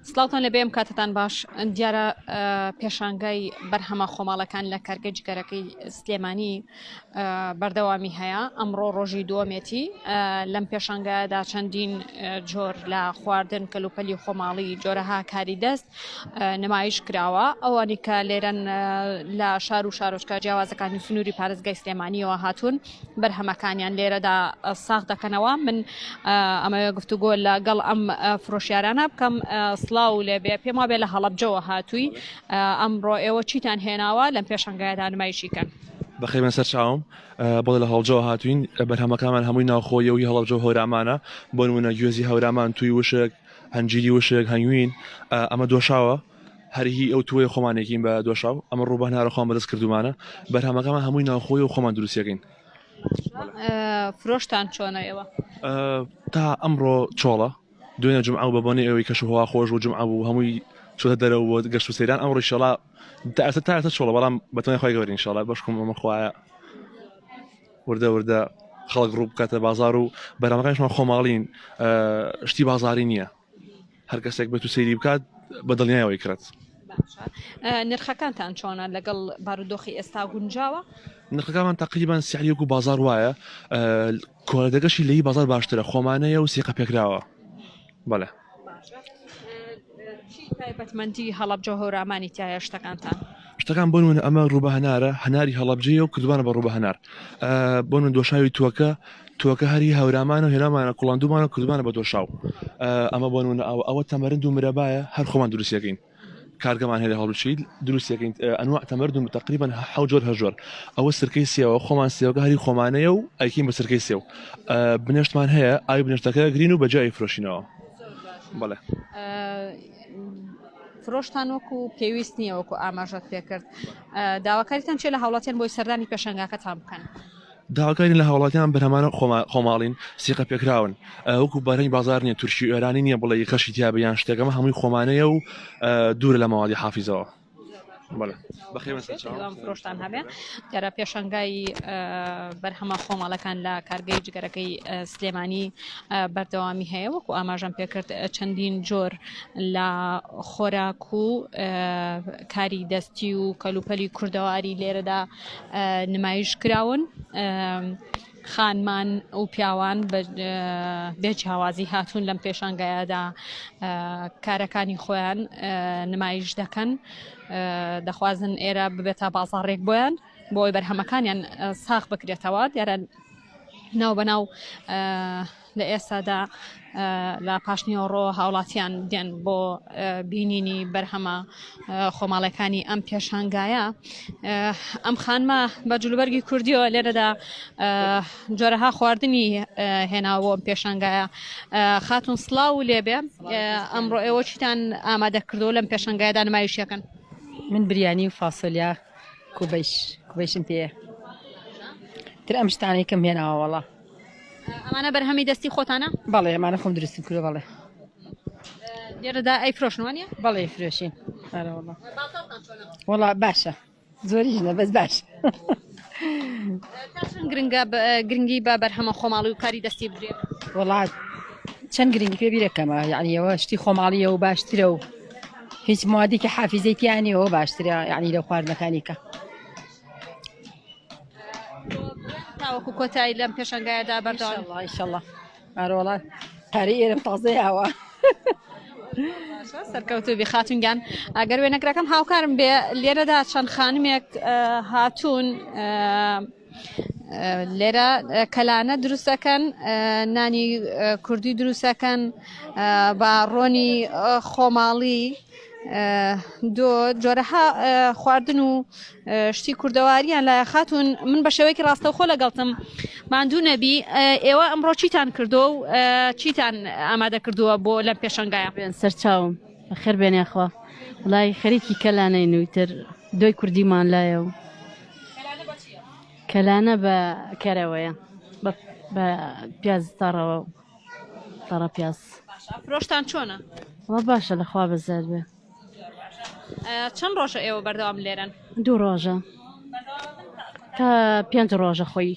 سلااوان لە بێم کاتتان باش دیارە پێشانگای بەرهەمە خۆماڵەکان لە کارگەی جگەرەکەی سلێمانی بەردەوامی هەیە ئەمڕۆ ڕۆژی دووەمێتی لەم پێشانگایدا چەندین جۆر لە خواردن کەلوپەلی خۆماڵی جۆرەها کاری دەست نمایش کراوە ئەوانی کە لێرەن لە شار و شارۆچکە جیاوازەکانی سنووری پارێزگای سلێمانیەوە هاتوون بەرهەمەکانیان لێرەدا ساغ دەکەنەوە من ئەمە گفتوگۆ لەگەڵ ئەم فرۆشیارانە بکەم سلااو لێبێ پێم وابێ لە هەڵەبجەوە هاتووی ئەمڕۆ ئێوە چیتان هێناوە لەم پێشەنگایدا نمایشیکەن بەخێمە سەر چاوم بەڵێ لە هەڵجەوە هاتوین بەرهەمەکانمان هەمووی ناوخۆیەوەی هەڵەبجە هەورامانە بۆ نمونە گوێزی هەورامان توی وشک هەنجیری وشک هەنگوین ئەمە دۆشاوە هەرهی ئەو توی خۆمانێکین بە دۆشاو ئەمە ڕووبەهنارە خۆم بەدەست کردومانە بەرهەمەکانمان هەمووی ناوخۆی و خۆمان دروستیەکەین فرۆشتان چۆنە ئێوە تا ئەمڕۆ چۆڵە دوێنە جمعە و بەبوونی ئەوەی کەشوهوا خۆش و جمعە بوو هەمووی چۆتە دەرەوە بۆ گەشت و سەیران ئەمڕۆ ئینشەڵا تا چۆڵە بەڵام بەتوانای خۆی گەورە ئینشەڵا بەشکم ئەمە خوایە وردە خەڵک ڕوو بکاتە بازار و بەرهەمەکانیشمان خۆماڵین شتی بازاری نییە هەر کەسێک بێت و سەیری بکات بە دڵنیایەوەی کرێت نرخەکانتان چۆنە لەگەڵ بارودۆخی ئێستا گونجاوە نرخەکانمان تقریبان سیعریەک و بازار وایە کۆلەدەگەشی لەی بازار باشترە خۆمانەیە و سیقە پێکراوە بەڵێ تایبەتمەندی هەڵەبجە هەورامانی تایە شتەکانتان شتەکان بۆ نمونە ئەمە ڕووبە هەنارە هەناری هەڵەبجەیە و کردوانە بە ڕووبە هەنار بۆ نمونە دۆشاوی تووەکە هەری هەورامانە و هێنامانە کوڵاندومانە کردوانە بە دۆشاو ئەمە بۆ نمونە ئەوە تەمەرند و مرەبایە هەر خۆمان دروستیەکەین کارگەمان هەیە هەڵوچیت دروستیەکەین ئەنواع تەمەرد تقریبا حەوت جۆر هەژۆر ئەوە سرکەی سێوە خۆمان سێوەکە هەری خۆمانەیە و ئەیکین بە سرکەی سێو بنێشتمان هەیە ئاوی بنێشتەکە گرین و بەجای فرۆشینەوە بەڵێ فرۆشتان وەکو پێویست نییە وەکو ئاماژەت پێکرد داواکاریتان چێ لە هاوڵاتیان بۆی سەردانی پێشەنگاکەتان بکەن داواکاری لە هاوڵاتیان بەرهەمانە خۆماڵین سیقە پێکراون وەکو بارەنی بازار نییە تورکی ئێرانی نییە بڵێ خەشی تیابیان شتێکەمە هەمووی خۆمانەیە و دوورە لە ماوەڵی حافیزەوە فرۆشتان هەبێ دیارە پێشەنگای بەرهەمە خۆماڵەکان لە کارگەی جگەرەکەی سلێمانی بەردەوامی هەیە وەکو ئاماژەم پێکرد چەندین جۆر لە خۆراک و کاری دەستی و کەلوپەلی کوردەواری لێرەدا نمایش کراون خانمان و پیاوان بێجیاوازی هاتوون لەم پێشانگایەدا کارەکانی خۆیان نمایش دەکەن دەخوازن ئێرە ببێتە بازاڕێک بۆیان بۆی بەرهەمەکانیان ساغ بکرێتەوە دیارە ناو بەناو لە ئێستادا لە پاشنیۆڕۆ هاوڵاتیان دێن بۆ بینینی بەرهەمە خۆماڵەکانی ئەم پێشانگایە ئەم خانمە بە جلوبەرگی کوردیەوە لێرەدا جۆرەها خواردنی هێناوە ئەم پێشانگایە خاتون سڵاو لێبێ ئەمڕۆ ئێوە چیتان ئامادە کردو لەم پێشانگایەدا نمایشیەکەن من بریانی و فاسۆلیا کوبەیشم پێە تر ئەم شتانەی کەم هێناوە وەڵا ئەمانە بەرهەمی دەستی خۆتانە بەڵێ ئەمانە خۆم دروستم کردو بەڵێ لێرەدا ئەی فرۆشنوانیە بەڵێ فرۆشین وەڵا باشە زۆریش نە بەس باش گرنگی بە بەرهەمە خۆماڵی و کاری دەستی بدرێت وەڵا چەند گرنگی پێ بیرەکەمە یعنی ئەوە شتی خۆماڵیە و باشترە و هیچ موادێکی حافیزەیتیانیەوە باشترە یعنی لە خواردنەکانیکە تاوەکو کۆتایی لەم پێشەنگایەدا بەردەوام ئینشەڵڵا ئارۆڵا پارەی ئێرەم تازەیەوە سەرکەوتوبی خاتونگیان ئەگەر وێنەگرەکەم هاوکارم بێ لێرەدا چەند خانمێک هاتوون لێرە کەلانە دروستەکەن نانی کوردی دروستەکەن بە ڕۆنی خۆماڵی جۆرەها خواردن و شتی کوردەواریان لە خاتون من بە شێوەیەکی ڕاستەوخۆ لەگەڵتم ماندوو نەبی ئێوە ئەمڕۆ چیتان کردو و چیتان ئامادە کردووە بۆ لەم پێشەنگایە سەرچاوم خێر بێنێخوا وڵای خەریکی کەلانەی نوویتر دۆی کوردیمان لایە و کەلانە بە کەرەوەیە بە پیاز تاڕەوە و تاڕە پیاز فرۆشتان چۆنە؟ وە باشە لەخوا بەزار بێ چەند ڕۆژە ئێوە بەردەوام لێرەن؟ 2 ڕۆژە تا 5 ڕۆژە خۆی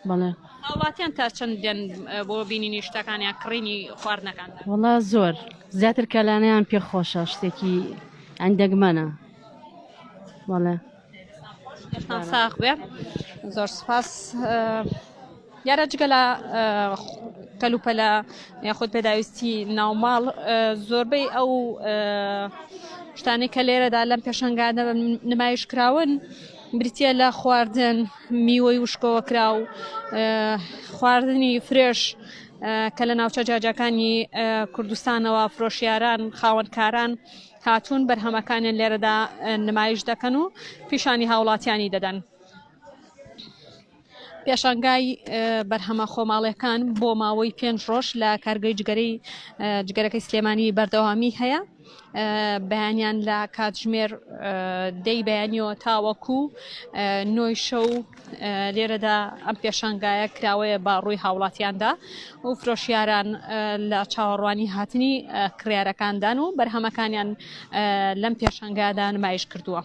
بەڵێ هاوڵاتیان تا چەند دێن بۆ بینینی شتەکانیان کڕینی خواردنەکاندا وڵا زۆر زیاتر کەلانەیان پێ خۆشە شتێکی ئەندەگمەنە وڵێ هێشتان ساغ بێ زۆر سپاس یارە جگە لە کەلوپەلە یاخود پێداویستی ناوماڵ زۆربەی ئەو شتانەی کە لێرەدا لەم پێشەنگادە نمایش کراون بریتە لە خواردن میوەی وشکەوە کرا و خواردنی فرێش کە لە ناوچە جاجەکانی کوردستانەوە فرۆشیاران خاوەنکاران هاتوون بەرهەمەکانیان لێرەدا نمایش دەکەن و پیشانی هاوڵاتیانی دەدەن. پێشانگای بەرهەمە خۆماڵیەکان بۆ ماوەی 5 ڕۆژ لە کارگەی جگەرەکەی سلێمانی بەردەوامی هەیە بەیانیان لە کاتژمێر دەی بەیانیەوە تاوەکو نۆی شەو لێرەدا ئەم پێشانگایە کراوەیە بە ڕووی هاوڵاتیاندا و فرۆشیاران لە چاوەڕوانی هاتنی کڕیارەکاندان و بەرهەمەکانیان لەم پێشانگادا نمایش کردووە.